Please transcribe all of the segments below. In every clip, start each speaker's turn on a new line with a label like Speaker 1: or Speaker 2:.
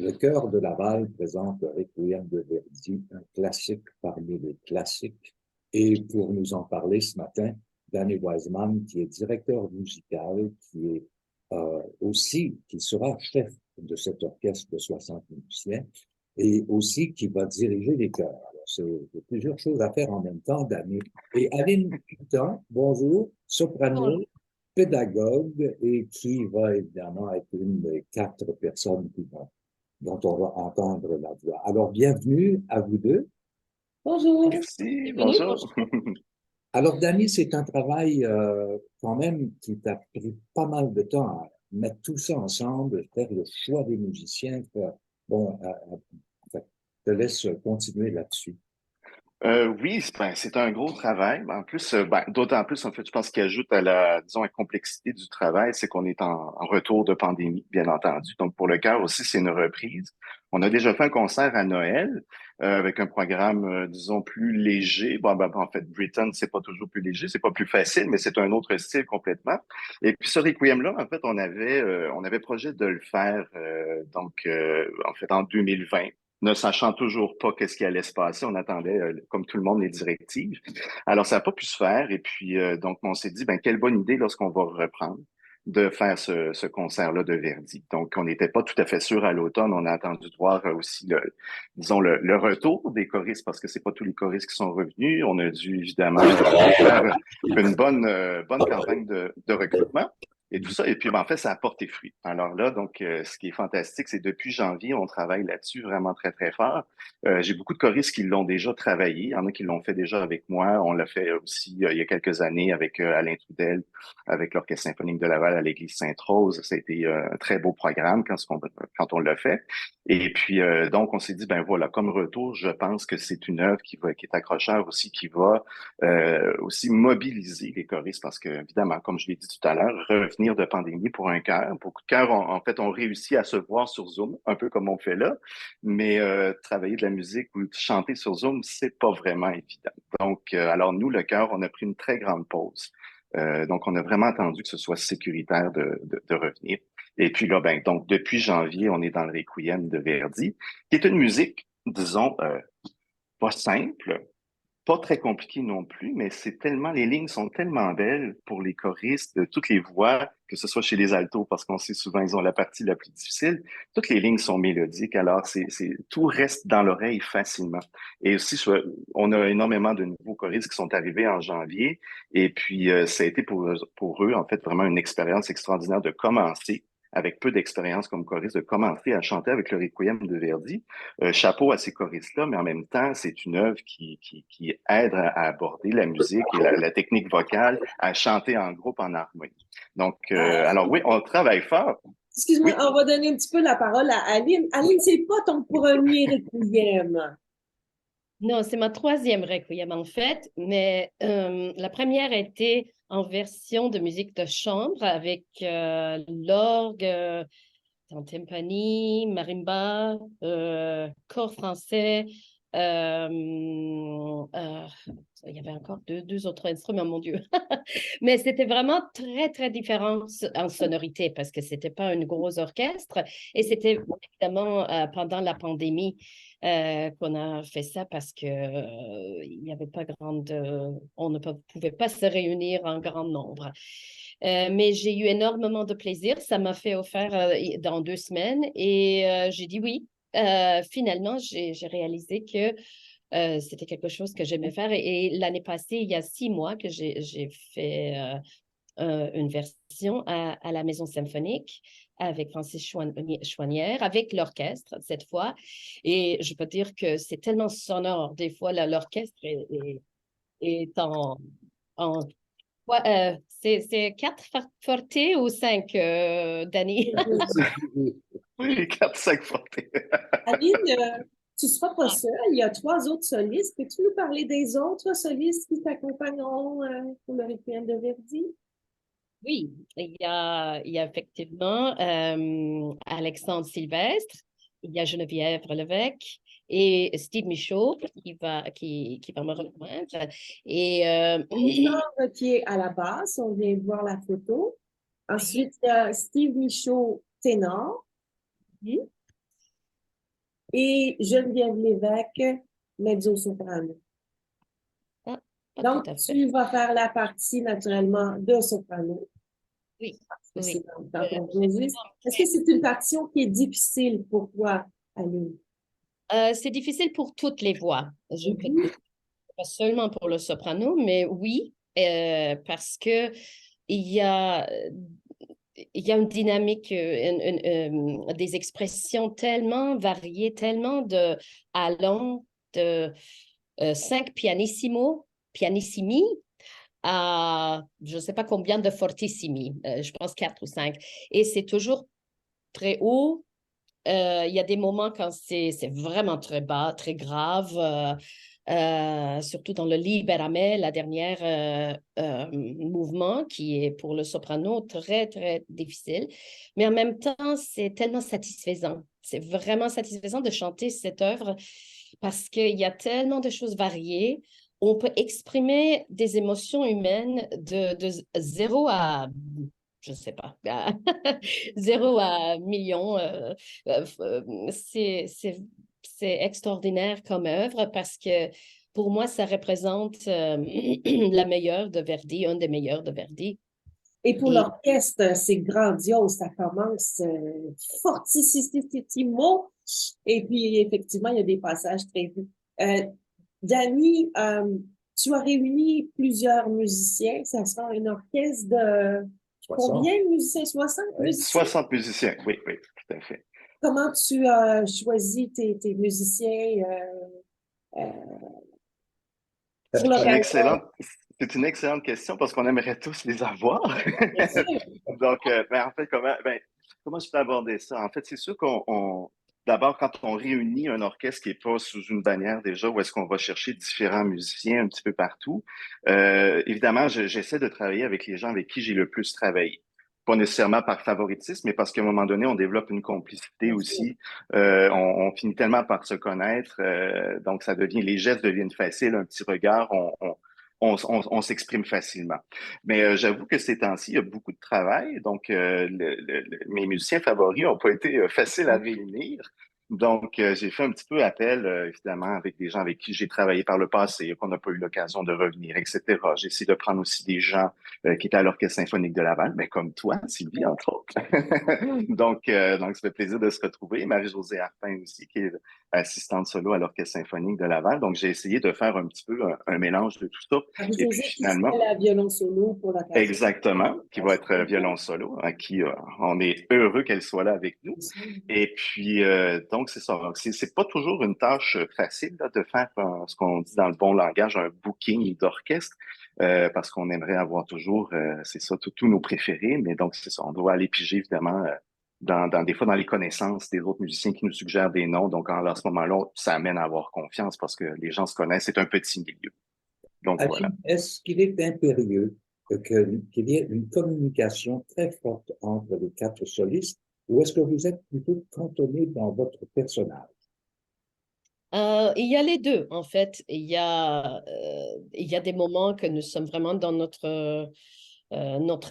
Speaker 1: Le chœur de Laval présente le Requiem de Verdi, un classique parmi les classiques. Et pour nous en parler ce matin, Danny Wiseman, qui est directeur musical, qui sera chef de cet orchestre de 60 musiciens, et aussi qui va diriger les chœurs. Alors, c'est plusieurs choses à faire en même temps, Danny. Et Aline Piton, bonjour, soprano, pédagogue, et qui va évidemment être une des quatre personnes dont on va entendre la voix. Alors, bienvenue à vous deux.
Speaker 2: Bonjour.
Speaker 3: Merci,
Speaker 2: Bienvenue.
Speaker 3: bonjour.
Speaker 1: Alors, Dany, c'est un travail quand même qui t'a pris pas mal de temps à mettre tout ça ensemble, faire le choix des musiciens. Bon, je te laisse continuer là-dessus.
Speaker 3: Oui, c'est un gros travail. En plus, d'autant plus, en fait, je pense qu'il ajoute à disons, la complexité du travail, c'est qu'on est en retour de pandémie, bien entendu. Donc, pour le chœur aussi, c'est une reprise. On a déjà fait un concert à Noël, avec un programme, disons, plus léger. En fait, Britain, c'est pas toujours plus léger, c'est pas plus facile, mais c'est un autre style complètement. Et puis, ce Requiem-là, en fait, on avait projet de le faire, en fait, en 2020. Ne sachant toujours pas qu'est-ce qui allait se passer. On attendait, comme tout le monde, les directives. Alors, ça n'a pas pu se faire. Et puis, donc, on s'est dit, quelle bonne idée lorsqu'on va reprendre de faire ce concert-là de Verdi. Donc, on n'était pas tout à fait sûr à l'automne. On a attendu de voir aussi disons, le retour des choristes parce que c'est pas tous les choristes qui sont revenus. On a dû évidemment faire une bonne campagne de recrutement. Et tout ça, et puis en fait, ça a porté fruit. Alors là, donc, ce qui est fantastique, c'est depuis janvier, on travaille là-dessus vraiment très, très fort. J'ai beaucoup de choristes qui l'ont déjà travaillé. Il y en a qui l'ont fait déjà avec moi. On l'a fait aussi il y a quelques années avec Alain Trudel, avec l'Orchestre symphonique de Laval à l'Église Sainte-Rose. Ça a été un très beau programme quand on l'a fait. Et puis, donc, on s'est dit, ben voilà, comme retour, je pense que c'est une œuvre qui est accrocheur aussi, qui va aussi mobiliser les choristes parce que, évidemment, comme je l'ai dit tout à l'heure, revenir de pandémie pour un chœur. Beaucoup de chœurs, en fait, ont réussi à se voir sur Zoom, un peu comme on fait là, mais travailler de la musique ou chanter sur Zoom, c'est pas vraiment évident. Donc, alors nous, le chœur, on a pris une très grande pause. Donc, on a vraiment attendu que ce soit sécuritaire de revenir. Et puis là, donc, depuis janvier, on est dans le Requiem de Verdi, qui est une musique, disons, pas simple, pas très compliqué non plus, mais les lignes sont tellement belles pour les choristes, toutes les voix, que ce soit chez les altos, parce qu'on sait souvent ils ont la partie la plus difficile, toutes les lignes sont mélodiques, alors tout reste dans l'oreille facilement. Et aussi, on a énormément de nouveaux choristes qui sont arrivés en janvier, et puis ça a été pour eux, en fait, vraiment une expérience extraordinaire de commencer avec peu d'expérience comme choriste, de commencer à chanter avec le Requiem de Verdi. Chapeau à ces choristes-là, mais en même temps, c'est une œuvre qui aide à aborder la musique et la technique vocale, à chanter en groupe en harmonie. Donc, alors oui, on travaille fort.
Speaker 2: Excuse-moi,
Speaker 3: Oui,
Speaker 2: on va donner un petit peu la parole à Aline. Aline, c'est pas ton premier requiem.
Speaker 4: Non, c'est ma troisième requiem en fait, mais la première était en version de musique de chambre avec l'orgue, en tympanie, marimba, chor français. euh, euh, il y avait encore deux autres instruments, mon Dieu. Mais c'était vraiment très, très différent en sonorité parce que c'était pas un gros orchestre et c'était évidemment pendant la pandémie qu'on a fait ça parce que il n'y avait pas on ne pouvait pas se réunir en grand nombre. Mais j'ai eu énormément de plaisir. Ça m'a fait offert dans 2 semaines et j'ai dit oui. Finalement, j'ai réalisé que c'était quelque chose que j'aimais faire. Et l'année passée, il y a 6 mois que j'ai fait une version à la Maison symphonique avec Francis Chouanière, avec l'orchestre cette fois. Et je peux dire que c'est tellement sonore. Des fois, l'orchestre est en c'est 4 forte ou 5, Danny?
Speaker 3: oui, 4-5 fois.
Speaker 2: Aline, tu ne seras pas seule. Il y a trois autres solistes. Peux-tu nous parler des autres solistes qui t'accompagneront pour le requiem de Verdi?
Speaker 4: Oui, il y a effectivement Alexandre Sylvestre, il y a Geneviève Lévesque et Steve Michaud qui va me rejoindre. Et
Speaker 2: Alexandre qui est à la basse, on vient de voir la photo. Ensuite, il y a Steve Michaud, ténor. et Geneviève Lévesque, mezzo-soprano.
Speaker 4: Ah, pas tout
Speaker 2: Donc,
Speaker 4: à fait.
Speaker 2: tu vas faire la partie naturellement de soprano,
Speaker 4: Oui,
Speaker 2: parce que c'est
Speaker 4: oui.
Speaker 2: dans ton
Speaker 4: J'ai
Speaker 2: registre. Est-ce que c'est une partition qui est difficile pour toi, Aline?
Speaker 4: C'est difficile pour toutes les voix.
Speaker 2: Mhm.
Speaker 4: Pas seulement pour le soprano, mais oui, parce que il y a, il y a une dynamique, des expressions tellement variées, tellement de allant de 5 pianissimo, pianissimi à je ne sais pas combien de fortissimi, je pense 4 ou 5. Et c'est toujours très haut. Il y a des moments quand c'est vraiment très bas, très grave, surtout dans le Liberame, la dernière mouvement qui est pour le soprano très, très difficile. Mais en même temps, c'est tellement satisfaisant. C'est vraiment satisfaisant de chanter cette œuvre parce qu'il y a tellement de choses variées. On peut exprimer des émotions humaines de 0 à, je ne sais pas, 0 à million. C'est extraordinaire comme œuvre parce que pour moi, ça représente la meilleure de Verdi, un des meilleurs de Verdi.
Speaker 2: Et pour
Speaker 4: Et
Speaker 2: l'orchestre, c'est grandiose. Ça commence fortissimo. Et puis, effectivement, il y a des passages très vus. Dani, tu as réuni plusieurs musiciens. Ça sera un orchestre de
Speaker 1: 60.
Speaker 2: combien de musiciens? 60
Speaker 1: Oui.
Speaker 2: musiciens?
Speaker 3: 60 musiciens, oui, oui, tout à fait.
Speaker 2: Comment tu as choisi tes musiciens pour
Speaker 3: C'est une
Speaker 2: l'occasion?
Speaker 3: excellente, c'est une excellente question parce qu'on aimerait tous les avoir.
Speaker 2: Bien sûr.
Speaker 3: Donc, ben, en fait, comment je peux aborder ça? En fait, c'est sûr d'abord, quand on réunit un orchestre qui n'est pas sous une bannière déjà, où est-ce qu'on va chercher différents musiciens un petit peu partout, évidemment, j'essaie de travailler avec les gens avec qui j'ai le plus travaillé. Pas nécessairement par favoritisme, mais parce qu'à un moment donné, on développe une complicité
Speaker 2: Bien sûr.
Speaker 3: aussi. On finit tellement par se connaître, donc ça devient, les gestes deviennent faciles, un petit regard, on s'exprime facilement. Mais j'avoue que ces temps-ci, il y a beaucoup de travail. Donc, mes musiciens favoris n'ont pas été faciles à réunir. Donc, j'ai fait un petit peu appel, évidemment, avec des gens avec qui j'ai travaillé par le passé, qu'on n'a pas eu l'occasion de revenir, etc. J'ai essayé de prendre aussi des gens qui étaient à l'Orchestre symphonique de Laval, mais comme toi, Sylvie, entre autres. Donc, ça fait plaisir de se retrouver. Marie-Josée Arpin aussi, qui est assistante solo à l'Orchestre symphonique de Laval. Donc, j'ai essayé de faire un petit peu un mélange de tout ça. Et puis
Speaker 2: Marie-Josée qui fait
Speaker 3: finalement,
Speaker 2: la violon solo pour l'occasion.
Speaker 3: exactement, qui va être violon solo, à qui on est heureux qu'elle soit là avec nous. Et puis, donc, c'est ça. Donc, c'est pas toujours une tâche facile là, de faire ce qu'on dit dans le bon langage, un booking d'orchestre, parce qu'on aimerait avoir toujours, c'est ça, tous nos préférés. Mais donc, c'est ça. On doit aller piger, évidemment, des fois dans les connaissances des autres musiciens qui nous suggèrent des noms. Donc, à ce moment-là, ça amène à avoir confiance parce que les gens se connaissent. C'est un petit milieu. Donc, voilà.
Speaker 1: Aline, est-ce qu'il est impérieux qu'il y ait une communication très forte entre les quatre solistes ou est-ce que vous êtes plutôt cantonné dans votre personnage?
Speaker 4: il y a les deux, en fait. Il y a des moments que nous sommes vraiment dans notre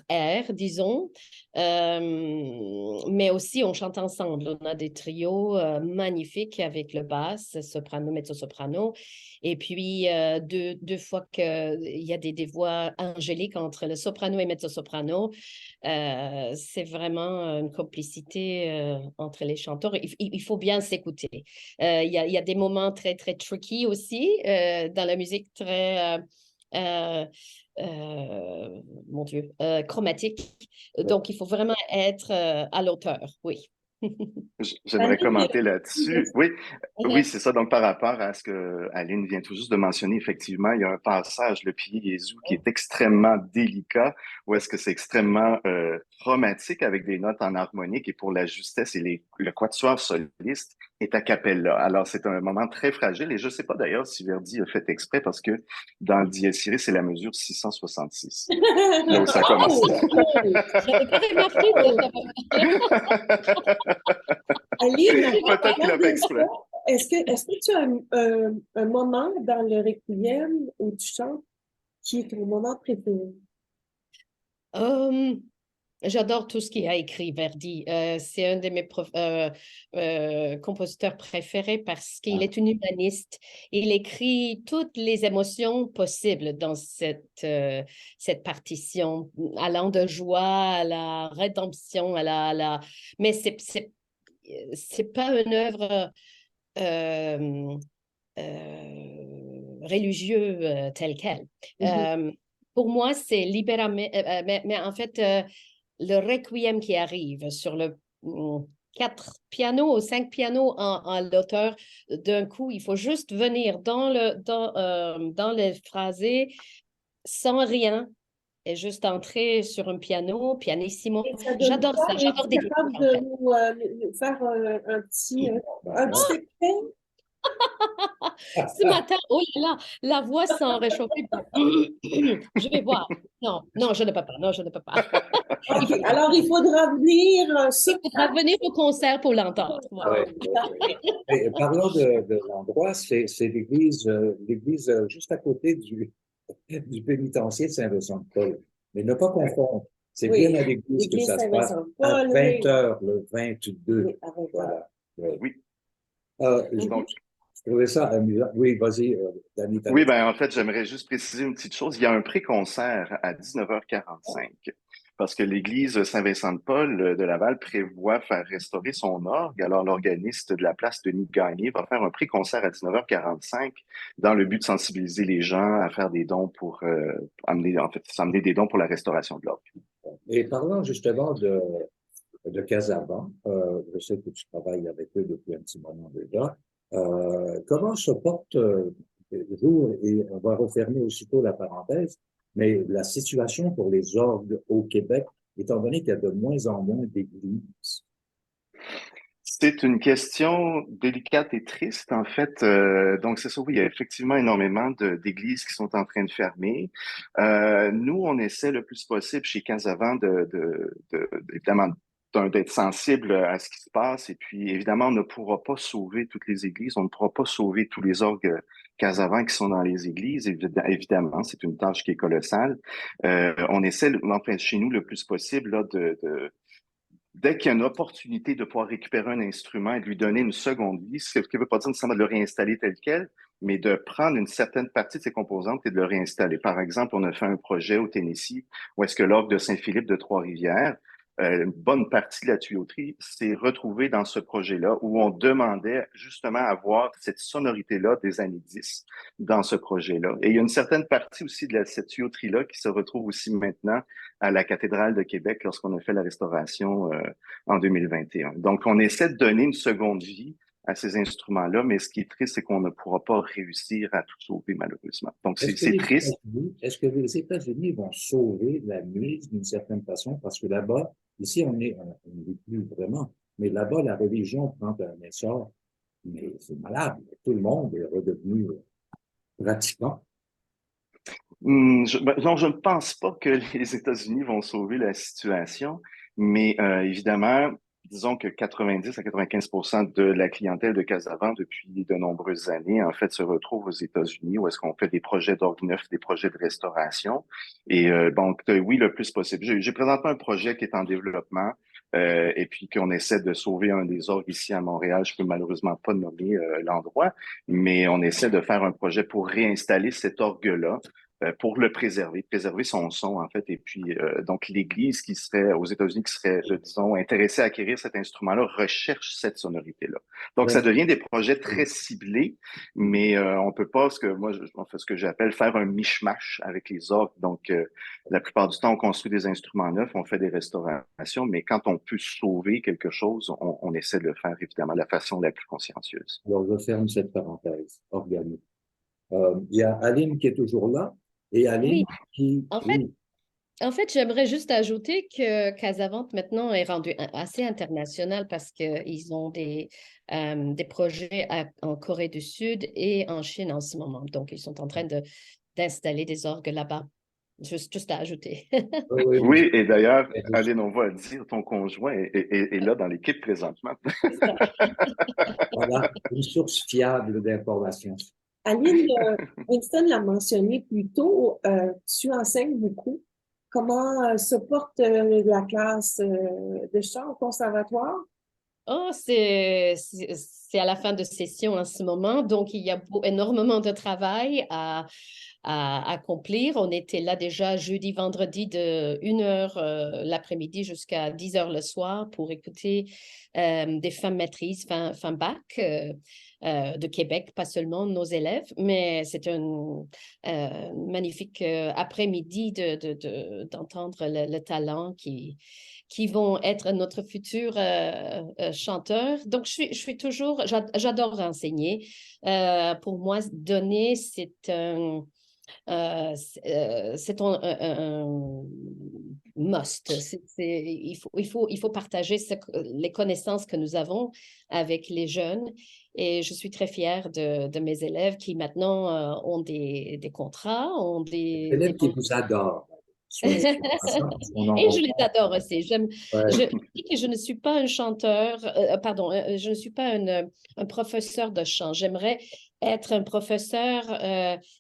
Speaker 4: ère, disons. Mais aussi, on chante ensemble. On a des trios magnifiques avec le basse, soprano, mezzo-soprano. Et puis, deux fois qu'il y a des voix angéliques entre le soprano et mezzo-soprano, c'est vraiment une complicité entre les chanteurs. Il faut bien s'écouter. Il y a des moments très, très tricky aussi dans la musique très... euh, mon Dieu, chromatique. Donc, il faut vraiment être à l'auteur, oui.
Speaker 3: J'aimerais
Speaker 2: Aline,
Speaker 3: commenter là-dessus. Oui, oui, c'est ça. Donc, par rapport à ce que Aline vient tout juste de mentionner, effectivement, il y a un passage, le Pie Jésus, qui est extrêmement délicat, où est-ce que c'est extrêmement chromatique avec des notes en harmonique et pour la justesse et le quatuor soliste est a cappella. Alors, c'est un moment très fragile et je ne sais pas d'ailleurs si Verdi a fait exprès parce que dans le Dies Irae, c'est la mesure 666, là où ça commence.
Speaker 2: Oh, oh.
Speaker 4: J'avais pas remarqué
Speaker 2: Aline, en
Speaker 3: Peut-être qu'il
Speaker 2: parlant
Speaker 3: a fait
Speaker 2: de ça,
Speaker 3: exprès.
Speaker 2: est-ce que tu as un moment dans le Requiem où tu chantes qui est ton moment préféré?
Speaker 4: ça. J'adore tout ce qui a écrit Verdi. C'est un de mes compositeurs préférés parce qu'il est un humaniste. Il écrit toutes les émotions possibles dans cette partition, allant de joie à la rédemption, mais c'est pas une œuvre religieux telle quelle. Pour moi, c'est Libera me, mais en fait, le requiem qui arrive sur le 4 pianos ou 5 pianos en l'auteur, d'un coup, il faut juste venir dans le phrasé sans rien et juste entrer sur un piano, pianissimo.
Speaker 2: Et ça donne
Speaker 4: J'adore
Speaker 2: quoi?
Speaker 4: ça, j'adore
Speaker 2: Es-tu
Speaker 4: découvrir
Speaker 2: capable
Speaker 4: en
Speaker 2: de
Speaker 4: fait.
Speaker 2: nous faire un petit extrait?
Speaker 4: Ce matin, oh là là, la voix s'en réchauffée. Je vais voir. Non, non, je ne peux pas. Non, je ne peux pas.
Speaker 2: OK, alors il faudra venir
Speaker 4: Il faudra venir au concert pour l'entendre. Voilà.
Speaker 1: Et parlons de l'endroit, c'est l'église juste à côté du pénitencier de Saint-Vincent-de-Paul. Mais ne pas confondre. C'est
Speaker 2: Oui,
Speaker 1: bien à l'église que
Speaker 2: l'église
Speaker 1: ça se passe à
Speaker 2: Saint-Vincent-de-Paul,
Speaker 1: 20
Speaker 2: oui.
Speaker 1: heures le 22.
Speaker 2: Oui, à 20 heures.
Speaker 1: Voilà. Oui.
Speaker 3: Oui.
Speaker 1: Je trouvais ça amusant. Oui, vas-y, Danny,
Speaker 3: Oui, ben en fait, j'aimerais juste préciser une petite chose. Il y a un pré-concert à 19h45 parce que l'église Saint-Vincent-de-Paul de Laval prévoit faire restaurer son orgue. Alors, l'organiste de la place, Denis Gagné, va faire un pré-concert à 19h45 dans le but de sensibiliser les gens à faire des dons pour amener des dons pour la restauration de l'orgue.
Speaker 1: Et parlons justement de Casavant. Je sais que tu travailles avec eux depuis un petit moment déjà. Comment se porte le jour, et on va refermer aussitôt la parenthèse, mais la situation pour les orgues au Québec, étant donné qu'il y a de moins en moins d'églises?
Speaker 3: C'est une question délicate et triste, en fait. Donc, c'est ça, oui, il y a effectivement énormément d'églises qui sont en train de fermer. Nous, on essaie le plus possible chez Casavant évidemment, d'être sensible à ce qui se passe. Et puis, évidemment, on ne pourra pas sauver toutes les églises. On ne pourra pas sauver tous les orgues Casavant qui sont dans les églises. Évidemment, c'est une tâche qui est colossale. On essaie, enfin, chez nous, le plus possible, là, dès qu'il y a une opportunité de pouvoir récupérer un instrument et de lui donner une seconde vie, ce qui ne veut pas dire nécessairement de le réinstaller tel quel, mais de prendre une certaine partie de ses composantes et de le réinstaller. Par exemple, on a fait un projet au Tennessee où est-ce que l'orgue de Saint-Philippe de Trois-Rivières, une bonne partie de la tuyauterie s'est retrouvée dans ce projet-là où on demandait justement à avoir cette sonorité-là des années 10 dans ce projet-là. Et il y a une certaine partie aussi de cette tuyauterie-là qui se retrouve aussi maintenant à la cathédrale de Québec lorsqu'on a fait la restauration en 2021. Donc, on essaie de donner une seconde vie à ces instruments-là, mais ce qui est triste, c'est qu'on ne pourra pas réussir à tout sauver, malheureusement. Donc, c'est triste.
Speaker 1: Est-ce que les États-Unis vont sauver la mise d'une certaine façon? Parce que là-bas, ici, on ne vit plus vraiment, mais là-bas, la religion prend un essor, mais c'est malade. Tout le monde est redevenu pratiquant.
Speaker 3: Non, je ne pense pas que les États-Unis vont sauver la situation, mais évidemment, disons que 90 à 95% de la clientèle de Casavant depuis de nombreuses années, en fait, se retrouve aux États-Unis où est-ce qu'on fait des projets d'orgue neuf, des projets de restauration. Et donc, oui, le plus possible. J'ai présenté un projet qui est en développement et puis qu'on essaie de sauver un des orgues ici à Montréal. Je peux malheureusement pas nommer l'endroit, mais on essaie de faire un projet pour réinstaller cet orgue-là pour le préserver son son, en fait. Et puis, donc, l'Église qui serait aux États-Unis, qui serait, disons, intéressée à acquérir cet instrument-là, recherche cette sonorité-là. Donc, ça devient des projets très ciblés, mais on peut pas, on fait ce que j'appelle faire un mishmash avec les orgues. Donc, la plupart du temps, on construit des instruments neufs, on fait des restaurations, mais quand on peut sauver quelque chose, on essaie de le faire, évidemment, de la façon la plus consciencieuse.
Speaker 1: Alors, je ferme cette parenthèse organique. Il y a Aline qui est toujours là. Et Aline,
Speaker 4: oui. En fait, j'aimerais juste ajouter que Casavant maintenant est rendu assez international parce qu'ils ont des projets en Corée du Sud et en Chine en ce moment. Donc, ils sont en train d'installer des orgues là-bas. Juste à ajouter.
Speaker 3: Oui, et d'ailleurs, Aline, on va dire, ton conjoint est là dans l'équipe présentement.
Speaker 1: Voilà, une source fiable d'informations.
Speaker 2: Aline, Winston l'a mentionné plus tôt, tu enseignes beaucoup. comment se porte la classe de chant au conservatoire?
Speaker 4: Oh, c'est à la fin de session en ce moment, donc il y a énormément de travail à accomplir. On était là déjà jeudi, vendredi de 1 heure l'après-midi jusqu'à 10 heures le soir pour écouter des femmes maîtrises, femmes bac de Québec, pas seulement nos élèves, mais c'est un magnifique après-midi d'entendre le talent qui vont être notre futur chanteur. Donc, je suis toujours, j'adore enseigner. Pour moi, donner, c'est un must. Il faut partager les connaissances que nous avons avec les jeunes. Et je suis très fière de mes élèves qui maintenant ont des contrats, ont
Speaker 1: Élèves
Speaker 4: des
Speaker 1: qui vous adorent, soit dit en passant, parce qu'on en
Speaker 4: Et je les
Speaker 1: rencontre.
Speaker 4: adore aussi.
Speaker 1: Ouais.
Speaker 4: Je dis que je ne suis pas un chanteur, pardon, je ne suis pas un professeur de chant. J'aimerais être un professeur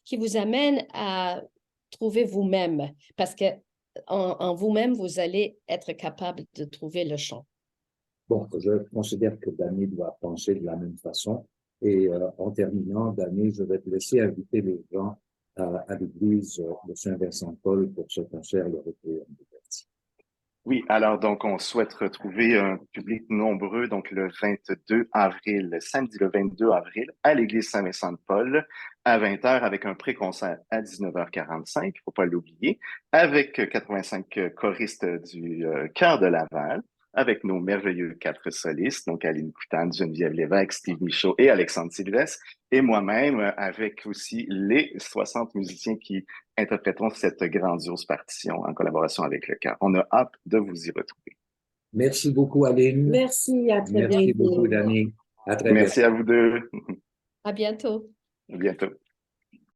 Speaker 4: qui vous amène à trouver vous-même, parce que en vous-même, vous allez être capable de trouver le chant.
Speaker 1: Bon, je considère que Dany doit penser de la même façon. Et en terminant, Dany, je vais te laisser inviter les gens à l'église de Saint-Vincent-de-Paul pour ce concert, le Requiem de Verdi.
Speaker 3: Oui, alors donc on souhaite retrouver un public nombreux donc le 22 avril, samedi le 22 avril, à l'église Saint-Vincent-de-Paul à 20 heures avec un pré-concert à 19h45, il faut pas l'oublier, avec 85 choristes du chœur de Laval, avec nos merveilleux 4 solistes, donc Aline Coutane, Geneviève Lévesque, Steve Michaud et Alexandre Sylvestre, et moi-même avec aussi les 60 musiciens qui interpréteront cette grandiose partition en collaboration avec le chœur. On a hâte de vous y retrouver.
Speaker 1: Merci beaucoup, Aline.
Speaker 2: Merci, à très
Speaker 1: Merci beaucoup,
Speaker 2: bientôt.
Speaker 1: Dany. À très bientôt.
Speaker 3: Merci à vous deux.
Speaker 4: À bientôt.
Speaker 3: À bientôt.